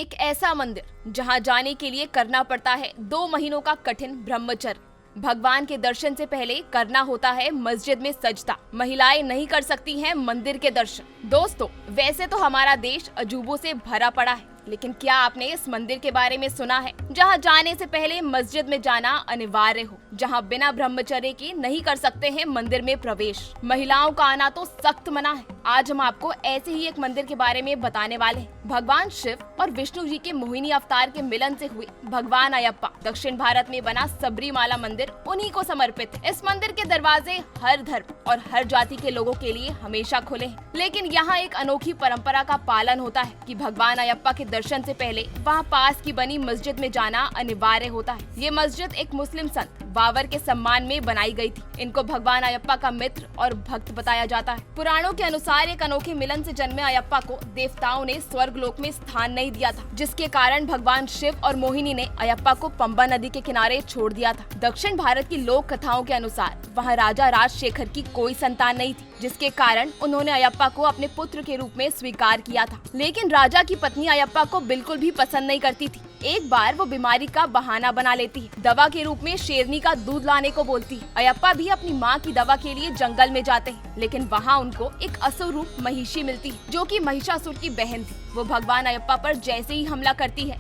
एक ऐसा मंदिर जहां जाने के लिए करना पड़ता है 2 महीनों का कठिन ब्रह्मचर्य। भगवान के दर्शन से पहले करना होता है मस्जिद में सजदा। महिलाएं नहीं कर सकती हैं मंदिर के दर्शन। दोस्तों, वैसे तो हमारा देश अजूबों से भरा पड़ा है, लेकिन क्या आपने इस मंदिर के बारे में सुना है जहां जाने से पहले मस्जिद में जाना अनिवार्य हो, जहां बिना ब्रह्मचर्य के नहीं कर सकते हैं मंदिर में प्रवेश। महिलाओं का आना तो सख्त मना है। आज हम आपको ऐसे ही एक मंदिर के बारे में बताने वाले हैं। भगवान शिव और विष्णु जी के मोहिनी अवतार के मिलन से हुए भगवान अयप्पा। दक्षिण भारत में बना सबरीमाला मंदिर उन्हीं को समर्पित है। इस मंदिर के दरवाजे हर धर्म और हर जाति के लोगों के लिए हमेशा खुले हैं, लेकिन यहाँ एक अनोखी परंपरा का पालन होता है कि भगवान अयप्पा के दर्शन से पहले वहाँ पास की बनी मस्जिद में जाना अनिवार्य होता है। ये मस्जिद एक मुस्लिम संत बाबर के सम्मान में बनाई गई थी। इनको भगवान अयप्पा का मित्र और भक्त बताया जाता है। पुराणों के अनुसार एक अनोखे मिलन से जन्मे अयप्पा को देवताओं ने स्वर्ग लोक में स्थान नहीं दिया था, जिसके कारण भगवान शिव और मोहिनी ने अयप्पा को पंबा नदी के किनारे छोड़ दिया था। दक्षिण भारत की लोक कथाओं के अनुसार वहाँ राजा राजशेखर की कोई संतान नहीं थी, जिसके कारण उन्होंने अयप्पा को अपने पुत्र के रूप में स्वीकार किया था। लेकिन राजा की पत्नी अयप्पा को बिल्कुल भी पसंद नहीं करती थी। एक बार वो बीमारी का बहाना बना लेती है, दवा के रूप में शेरनी का दूध लाने को बोलती है। अयप्पा भी अपनी माँ की दवा के लिए जंगल में जाते हैं, लेकिन वहाँ उनको एक असुर रूप महिषी मिलती है, जो कि महिषासुर की बहन थी। वो भगवान अयप्पा पर जैसे ही हमला करती है,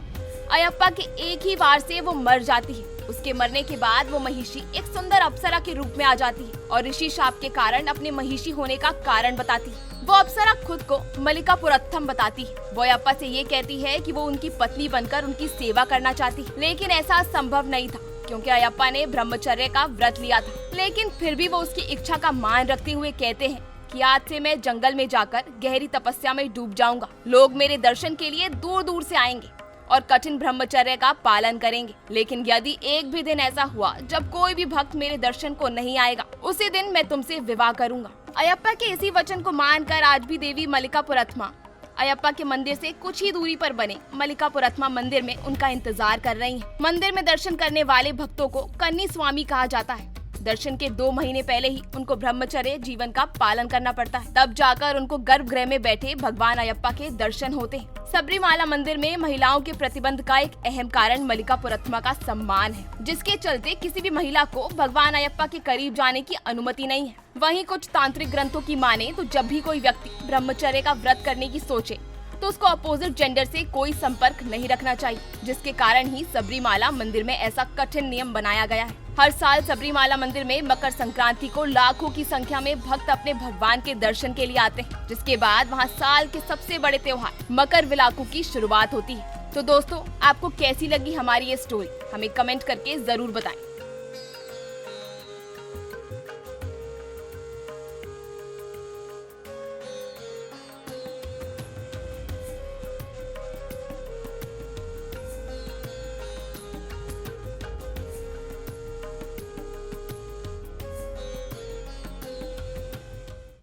अयप्पा के एक ही वार से वो मर जाती है। उसके मरने के बाद वो महिषी एक सुंदर अप्सरा के रूप में आ जाती है और ऋषि शाप के कारण अपने महिषी होने का कारण बताती है। वो अप्सरा खुद को मलिकापुरत्थम बताती है। वो अयप्पा से ये कहती है कि वो उनकी पत्नी बनकर उनकी सेवा करना चाहती है, लेकिन ऐसा संभव नहीं था क्योंकि अयप्पा ने ब्रह्मचर्य का व्रत लिया था। लेकिन फिर भी वो उसकी इच्छा का मान रखते हुए कहते हैं कि आज से मैं जंगल में जाकर गहरी तपस्या में डूब जाऊंगा। लोग मेरे दर्शन के लिए दूर दूर से आएंगे और कठिन ब्रह्मचर्य का पालन करेंगे। लेकिन यदि एक भी दिन ऐसा हुआ जब कोई भी भक्त मेरे दर्शन को नहीं आएगा, उसी दिन मैं तुमसे विवाह करूंगा। अयप्पा के इसी वचन को मानकर आज भी देवी मलिकापुरत्थमा अयप्पा के मंदिर से कुछ ही दूरी पर बने मलिकापुरत्थमा मंदिर में उनका इंतजार कर रही हैं। मंदिर में दर्शन करने वाले भक्तों को कन्नी स्वामी कहा जाता है। दर्शन के 2 महीने पहले ही उनको ब्रह्मचर्य जीवन का पालन करना पड़ता है, तब जाकर उनको गर्भगृह में बैठे भगवान अयप्पा के दर्शन होते हैं। सबरीमाला मंदिर में महिलाओं के प्रतिबंध का एक अहम कारण मलिकापुरत्थमा का सम्मान है, जिसके चलते किसी भी महिला को भगवान अयप्पा के करीब जाने की अनुमति नहीं है। वहीं कुछ तांत्रिक ग्रंथों की माने तो जब भी कोई व्यक्ति ब्रह्मचर्य का व्रत करने की सोचे तो उसको अपोजिट जेंडर से कोई संपर्क नहीं रखना चाहिए, जिसके कारण ही सबरीमाला मंदिर में ऐसा कठिन नियम बनाया गया है। हर साल सबरीमाला मंदिर में मकर संक्रांति को लाखों की संख्या में भक्त अपने भगवान के दर्शन के लिए आते हैं, जिसके बाद वहां साल के सबसे बड़े त्योहार मकर विलाकू की शुरुआत होती है। तो दोस्तों, आपको कैसी लगी हमारी ये स्टोरी, हमें कमेंट करके जरूर बताएं।